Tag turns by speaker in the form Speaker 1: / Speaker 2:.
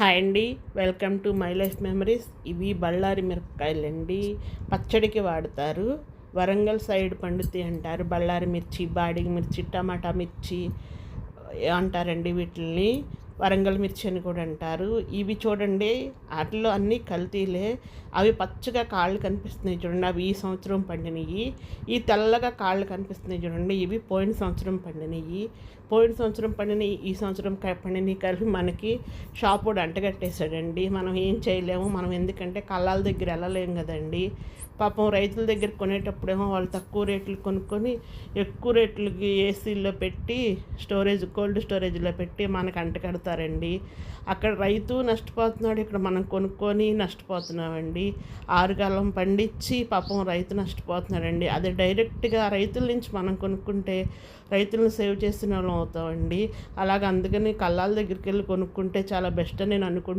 Speaker 1: Hi అండి, welcome to my life memories. ఇవి బళ్ళారి మిరపకాయలండి. పచ్చడికి వాడతారు. వరంగల్ సైడ్ పండుతాయి అంటారు. బళ్ళారి మిర్చి, బాడిగ మిర్చి, టమాటా మిర్చి అంటారండి. వీటిని వరంగల్ మిర్చి అని కూడా అంటారు. ఇవి చూడండి, వాటిలో అన్నీ కల్తీలే. అవి పచ్చగా కాళ్ళు కనిపిస్తున్నాయి చూడండి, అవి ఈ సంవత్సరం పండినవి. ఈ తెల్లగా కాళ్ళు కనిపిస్తున్నాయి చూడండి, ఇవి పోయిన సంవత్సరం పండినవి. పోయిన సంవత్సరం పండినవి ఈ సంవత్సరం పండినవి కలిపి మనకి షాపుడు అంటగట్టేశాడండి. మనం ఏం చేయలేము. మనం ఎందుకంటే కళ్ళాల దగ్గర వెళ్ళలేము కదండి. పాపం రైతుల దగ్గర కొనేటప్పుడేమో వాళ్ళు తక్కువ రేట్లు కొనుక్కొని ఎక్కువ రేట్లకి ఏసీల్లో పెట్టి కోల్డ్ స్టోరేజ్లో పెట్టి మనకు అంటగడతారండి. అక్కడ రైతు నష్టపోతున్నాడు, ఇక్కడ మనం కొనుక్కొని నష్టపోతున్నామండి. ఆరుగాలం పండించి పాపం రైతు నష్టపోతున్నాడండి. అదే డైరెక్ట్గా రైతుల నుంచి మనం కొనుక్కుంటే రైతులను సేవ్ చేసిన వాళ్ళం అవుతామండి. అలాగ అందుకని కళ్ళాల దగ్గరికి వెళ్ళి కొనుక్కుంటే చాలా బెస్ట్ అని నేను అనుకుంటున్నాను.